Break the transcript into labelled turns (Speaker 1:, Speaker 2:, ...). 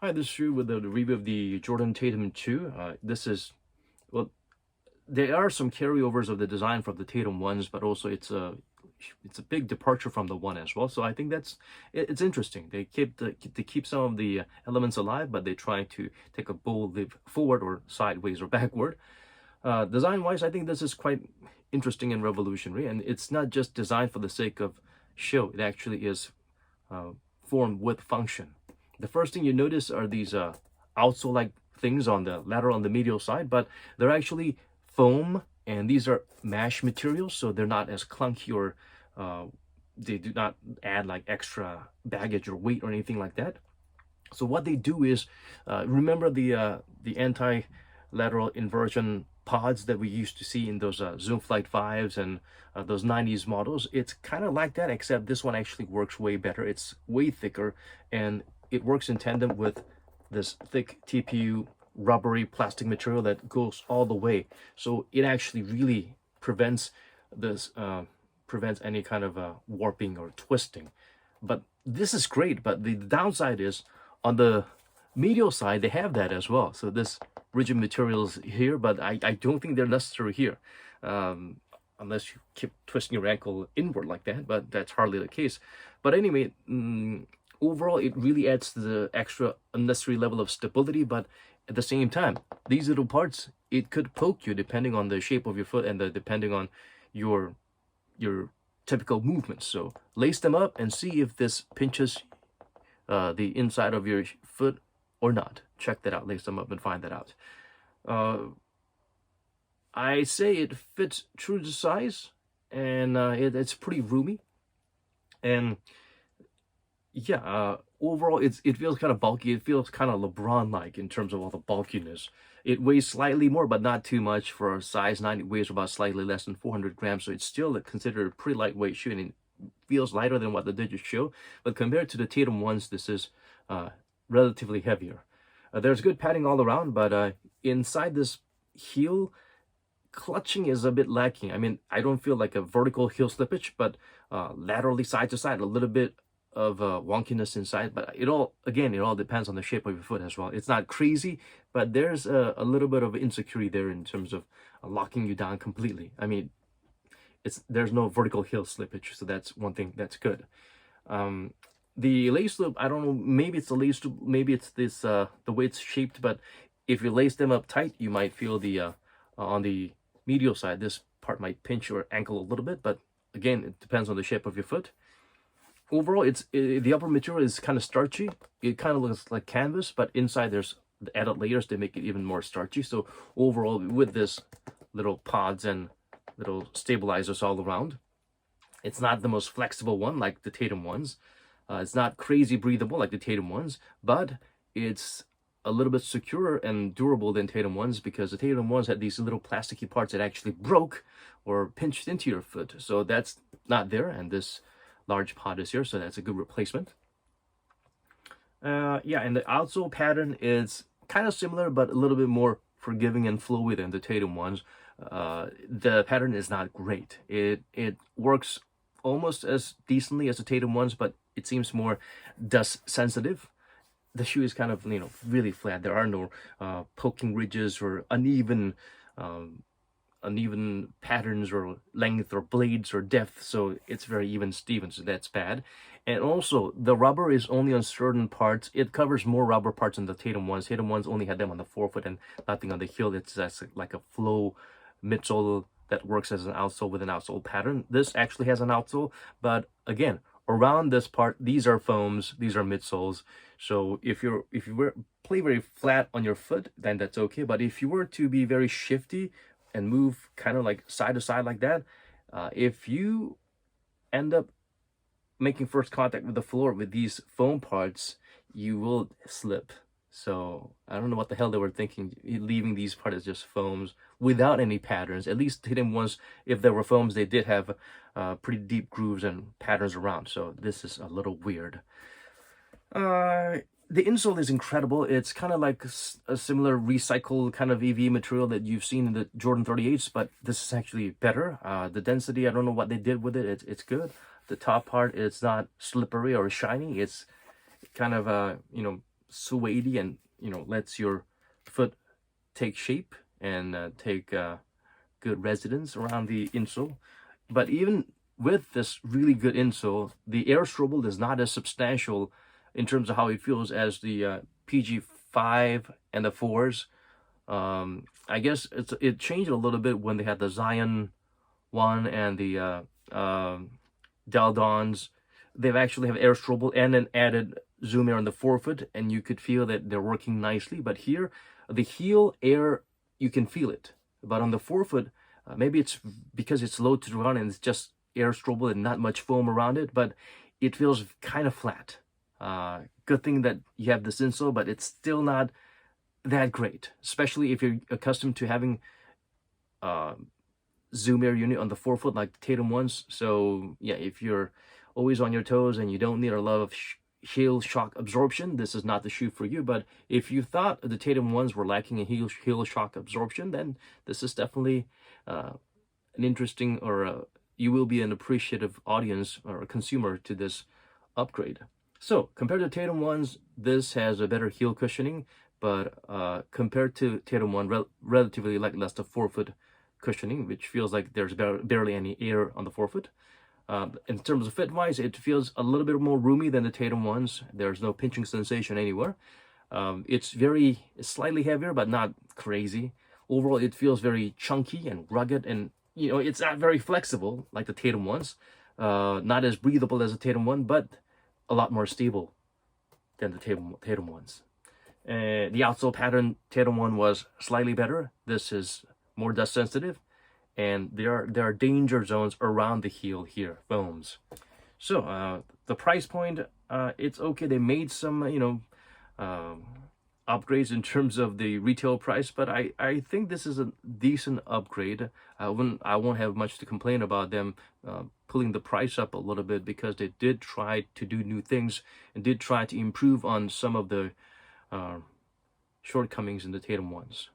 Speaker 1: Hi, this is Drew with the review of the Jordan Tatum 2. Well, there are some carryovers of the design from the Tatum ones, but also it's a big departure from the one as well. So I think it's interesting. They keep some of the elements alive, but they try to take a bold leap forward or sideways or backward. Design-wise, I think this is quite interesting and revolutionary, and it's not just designed for the sake of show. It actually is uh, formed with function. The first thing you notice are these outsole-like things on the lateral on the medial side, but they're actually foam, and these are mesh materials, so they're not as clunky or they do not add like extra baggage or weight or anything like that. So what they do is, remember the anti-lateral inversion pods that we used to see in those Zoom Flight 5s and those 90s models? It's kind of like that, except this one actually works way better. It's way thicker, and it works in tandem with this thick TPU rubbery plastic material that goes all the way. So it actually really prevents any kind of warping or twisting. But this is great, but the downside is on the medial side, they have that as well. So this rigid materials here, but I don't think they're necessary here. Unless you keep twisting your ankle inward like that, but that's hardly the case. But anyway, overall, it really adds to the extra unnecessary level of stability, but at the same time, these little parts, it could poke you depending on the shape of your foot and depending on your typical movements. So lace them up and see if this pinches the inside of your foot or not. Check that out, lace them up and find that out. I say it fits true to size, and it's pretty roomy. And yeah, overall, it feels kind of bulky. It feels kind of LeBron-like in terms of all the bulkiness. It weighs slightly more, but not too much for a size 9. It weighs about slightly less than 400 grams, so it's still considered a pretty lightweight shoe, and it feels lighter than what the digits show. But compared to the Tatum ones, this is relatively heavier. There's good padding all around, but inside this heel, clutching is a bit lacking. I mean, I don't feel like a vertical heel slippage, but laterally side to side, a little bit of wonkiness inside. But it all depends on the shape of your foot as well. It's not crazy, but there's a little bit of insecurity there in terms of locking you down completely. I mean, there's no vertical heel slippage, so that's one thing that's good. The lace loop, I don't know, maybe it's the lace loop, maybe it's this the way it's shaped, but if you lace them up tight, you might feel the on the medial side, this part might pinch your ankle a little bit, but again, it depends on the shape of your foot. Overall, the upper material is kind of starchy. It kind of looks like canvas, but inside there's the added layers that make it even more starchy. So overall, with this little pods and little stabilizers all around, it's not the most flexible one like the Tatum ones. It's not crazy breathable like the Tatum ones, but it's a little bit secure and durable than Tatum ones, because the Tatum ones had these little plasticky parts that actually broke or pinched into your foot. So that's not there, and this large pod is here, so that's a good replacement. Yeah, and the outsole pattern is kind of similar, but a little bit more forgiving and flowy than the Tatum ones. The pattern is not great. It works almost as decently as the Tatum ones, but it seems more dust sensitive. The shoe is kind of, really flat. There are no poking ridges or uneven patterns or length or blades or depth, so it's very even Steven, so that's bad. And also, the rubber is only on certain parts. It covers more rubber parts than the Tatum ones. Tatum ones only had them on the forefoot and nothing on the heel. It's just like a flow midsole that works as an outsole with an outsole pattern. This actually has an outsole, but again, around this part, these are foams, these are midsoles. So if you play very flat on your foot, then that's okay. But if you were to be very shifty and move kind of like side to side like that, if you end up making first contact with the floor with these foam parts, you will slip. So I don't know what the hell they were thinking, leaving these parts as just foams without any patterns. At least hidden ones, if there were foams, they did have pretty deep grooves and patterns around. So this is a little weird. The insole is incredible. It's kind of like a similar recycled kind of EV material that you've seen in the Jordan 38s, but this is actually better. The density, I don't know what they did with it. It's good. The top part, it's not slippery or shiny. It's kind of suede and lets your foot take shape and take good residence around the insole. But even with this really good insole, the air strobel is not as substantial in terms of how it feels as the PG5 and the 4s. I guess it changed a little bit when they had the Zion one and the Daldons. They've actually have air strobel and an added zoom air on the forefoot, and you could feel that they're working nicely. But here, the heel air, you can feel it. But on the forefoot, maybe it's because it's low to the ground and it's just air strobel and not much foam around it, but it feels kind of flat. Good thing that you have this insole, but it's still not that great, especially if you're accustomed to having zoom air unit on the forefoot like the Tatum ones. So yeah, if you're always on your toes and you don't need a lot of heel shock absorption, this is not the shoe for you. But if you thought the Tatum ones were lacking in heel shock absorption, then this is definitely an interesting, or you will be an appreciative audience or a consumer to this upgrade. So compared to Tatum ones, this has a better heel cushioning, but compared to Tatum one, relatively like less the forefoot cushioning, which feels like there's barely any air on the forefoot. In terms of fit-wise, it feels a little bit more roomy than the Tatum ones. There's no pinching sensation anywhere. It's slightly heavier, but not crazy. Overall, it feels very chunky and rugged, and it's not very flexible like the Tatum ones. Not as breathable as the Tatum one, but a lot more stable than the Tatum ones. The outsole pattern Tatum one was slightly better. This is more dust sensitive, and there are danger zones around the heel here, foams. So the price point, it's okay. They made some upgrades in terms of the retail price, but I think this is a decent upgrade. I won't have much to complain about them pulling the price up a little bit, because they did try to do new things and did try to improve on some of the shortcomings in the Tatum ones.